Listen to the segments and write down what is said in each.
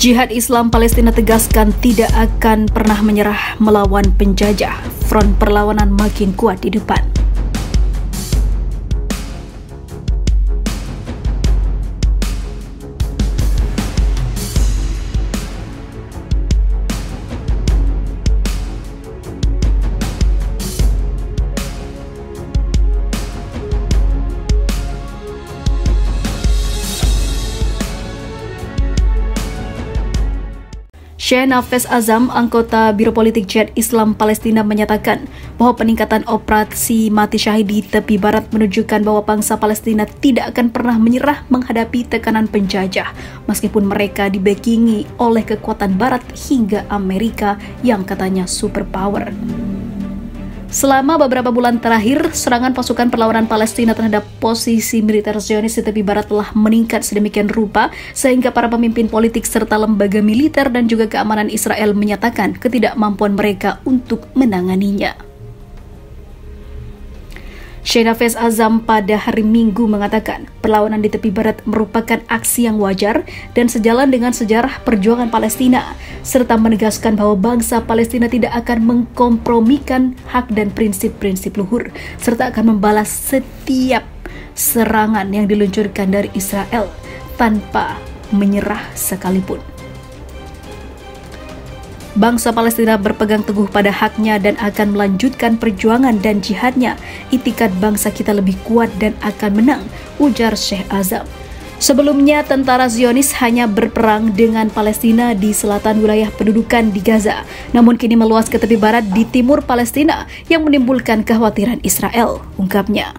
Jihad Islam Palestina tegaskan tidak akan pernah menyerah melawan penjajah. Front perlawanan makin kuat di depan. Sheikh Nafez Azam, anggota Biro Politik Jihad Islam Palestina, menyatakan bahwa peningkatan operasi mati syahid di tepi barat menunjukkan bahwa bangsa Palestina tidak akan pernah menyerah menghadapi tekanan penjajah, meskipun mereka dibackingi oleh kekuatan barat hingga Amerika yang katanya superpower. Selama beberapa bulan terakhir, serangan pasukan perlawanan Palestina terhadap posisi militer Zionis di tepi barat telah meningkat sedemikian rupa sehingga para pemimpin politik serta lembaga militer dan juga keamanan Israel menyatakan ketidakmampuan mereka untuk menanganinya. Sheikh Nafez Azam pada hari Minggu mengatakan perlawanan di tepi barat merupakan aksi yang wajar dan sejalan dengan sejarah perjuangan Palestina, serta menegaskan bahwa bangsa Palestina tidak akan mengkompromikan hak dan prinsip-prinsip luhur, serta akan membalas setiap serangan yang diluncurkan dari Israel tanpa menyerah sekalipun. Bangsa Palestina berpegang teguh pada haknya dan akan melanjutkan perjuangan dan jihadnya. Itikad bangsa kita lebih kuat dan akan menang, ujar Sheikh Azam. Sebelumnya, tentara Zionis hanya berperang dengan Palestina di selatan wilayah pendudukan di Gaza, namun kini meluas ke tepi barat di timur Palestina yang menimbulkan kekhawatiran Israel, ungkapnya.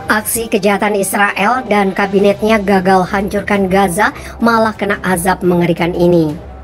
Aksi kejahatan Israel dan kabinetnya gagal hancurkan Gaza malah kena azab mengerikan ini.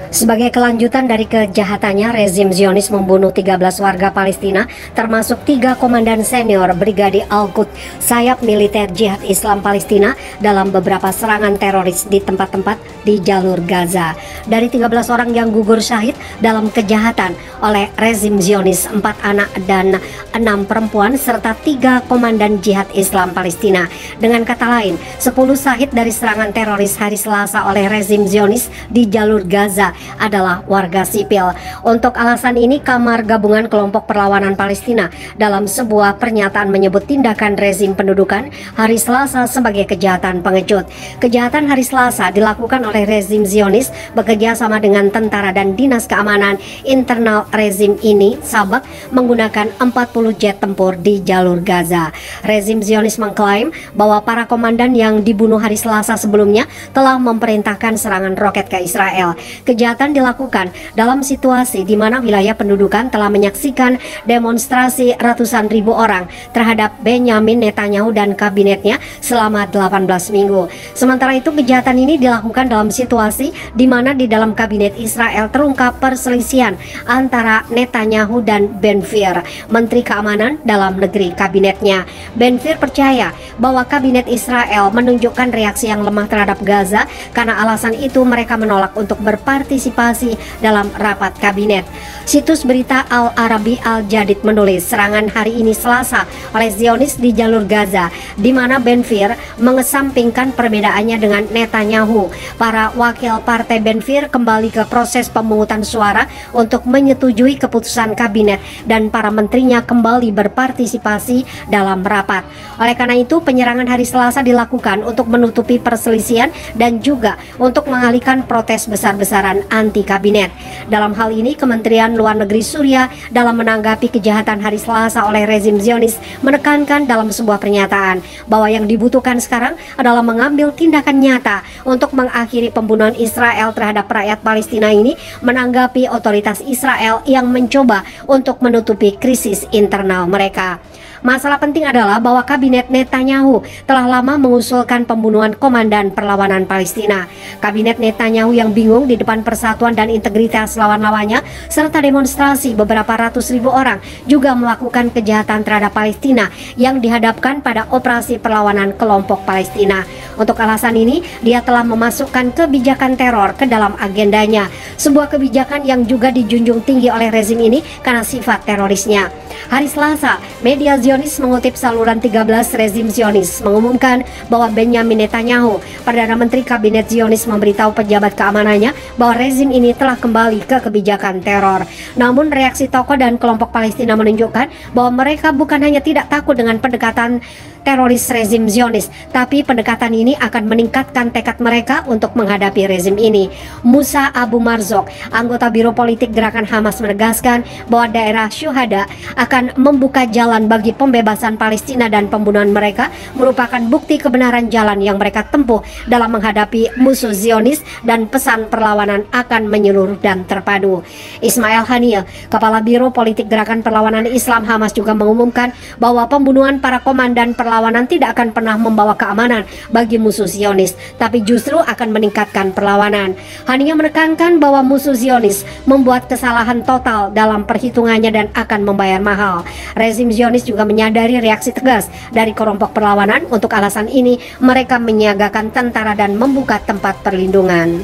Sebagai kelanjutan dari kejahatannya, rezim Zionis membunuh 13 warga Palestina, termasuk 3 komandan senior Brigade Al-Quds, sayap militer Jihad Islam Palestina, dalam beberapa serangan teroris di tempat-tempat di jalur Gaza. Dari 13 orang yang gugur syahid dalam kejahatan oleh rezim Zionis, 4 anak dan 6 perempuan, serta 3 komandan Jihad Islam Palestina. Dengan kata lain, 10 syahid dari serangan teroris hari Selasa oleh rezim Zionis di jalur Gaza adalah warga sipil. Untuk alasan ini, Kamar Gabungan Kelompok Perlawanan Palestina dalam sebuah pernyataan menyebut tindakan rezim pendudukan hari Selasa sebagai kejahatan pengecut. Kejahatan hari Selasa dilakukan oleh rezim Zionis bekerja sama dengan tentara dan dinas keamanan internal rezim ini, Sabak, menggunakan 40 jet tempur di jalur Gaza. Rezim Zionis mengklaim bahwa para komandan yang dibunuh hari Selasa sebelumnya telah memerintahkan serangan roket ke Israel. Kejahatan dilakukan dalam situasi di mana wilayah pendudukan telah menyaksikan demonstrasi ratusan ribu orang terhadap Benyamin Netanyahu dan kabinetnya selama 18 minggu. Sementara itu, kejahatan ini dilakukan dalam situasi di mana di dalam kabinet Israel terungkap perselisihan antara Netanyahu dan Ben Gvir, Menteri Keamanan Dalam Negeri kabinetnya. Ben Gvir percaya bahwa kabinet Israel menunjukkan reaksi yang lemah terhadap Gaza, karena alasan itu mereka menolak untuk berpartisipasi dalam rapat kabinet. Situs berita Al-Arabi Al-Jadid menulis serangan hari ini Selasa oleh Zionis di jalur Gaza, di mana Ben Gvir mengesampingkan perbedaannya dengan Netanyahu. Para wakil partai Ben Gvir kembali ke proses pemungutan suara untuk menyetujui keputusan kabinet dan para menterinya kembali berpartisipasi dalam rapat. Oleh karena itu, penyerangan hari Selasa dilakukan untuk menutupi perselisihan dan juga untuk mengalihkan protes besar-besaran anti kabinet. Dalam hal ini, Kementerian Luar Negeri Suriah dalam menanggapi kejahatan hari Selasa oleh rezim Zionis menekankan dalam sebuah pernyataan bahwa yang dibutuhkan sekarang adalah mengambil tindakan nyata untuk mengakhiri pembunuhan Israel terhadap rakyat Palestina ini, menanggapi otoritas Israel yang mencoba untuk menutupi krisis internal mereka. Masalah penting adalah bahwa kabinet Netanyahu telah lama mengusulkan pembunuhan komandan perlawanan Palestina. Kabinet Netanyahu yang bingung di depan persatuan dan integritas lawan-lawannya serta demonstrasi beberapa ratus ribu orang juga melakukan kejahatan terhadap Palestina yang dihadapkan pada operasi perlawanan kelompok Palestina. Untuk alasan ini, dia telah memasukkan kebijakan teror ke dalam agendanya, sebuah kebijakan yang juga dijunjung tinggi oleh rezim ini karena sifat terorisnya. Hari Selasa, media Zionis mengutip saluran 13 rezim Zionis mengumumkan bahwa Benjamin Netanyahu, Perdana Menteri Kabinet Zionis, memberitahu pejabat keamanannya bahwa rezim ini telah kembali ke kebijakan teror. Namun reaksi tokoh dan kelompok Palestina menunjukkan bahwa mereka bukan hanya tidak takut dengan pendekatan teroris rezim Zionis, tapi pendekatan ini akan meningkatkan tekad mereka untuk menghadapi rezim ini. Musa Abu Marzok, anggota Biro Politik Gerakan Hamas, menegaskan bahwa daerah Syuhada akan membuka jalan bagi pembebasan Palestina dan pembunuhan mereka merupakan bukti kebenaran jalan yang mereka tempuh dalam menghadapi musuh Zionis, dan pesan perlawanan akan menyeluruh dan terpadu. Ismail Haniyeh, Kepala Biro Politik Gerakan Perlawanan Islam Hamas, juga mengumumkan bahwa pembunuhan para komandan perlawanan tidak akan pernah membawa keamanan bagi musuh Zionis, tapi justru akan meningkatkan perlawanan. Haniyeh menekankan bahwa musuh Zionis membuat kesalahan total dalam perhitungannya dan akan membayar mahal. Rezim Zionis juga menyadari reaksi tegas dari kelompok perlawanan. Untuk alasan ini, mereka menyiagakan tentara dan membuka tempat perlindungan.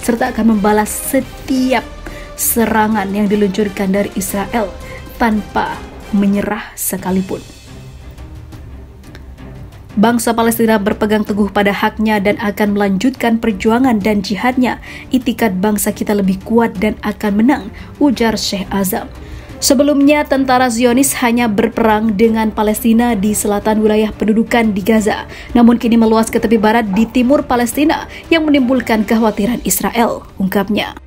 Serta akan membalas setiap serangan yang diluncurkan dari Israel tanpa menyerah sekalipun. Bangsa Palestina berpegang teguh pada haknya dan akan melanjutkan perjuangan dan jihadnya. Itikad bangsa kita lebih kuat dan akan menang, ujar Sheikh Azam. Sebelumnya, tentara Zionis hanya berperang dengan Palestina di selatan wilayah pendudukan di Gaza, namun kini meluas ke tepi barat di timur Palestina yang menimbulkan kekhawatiran Israel, ungkapnya.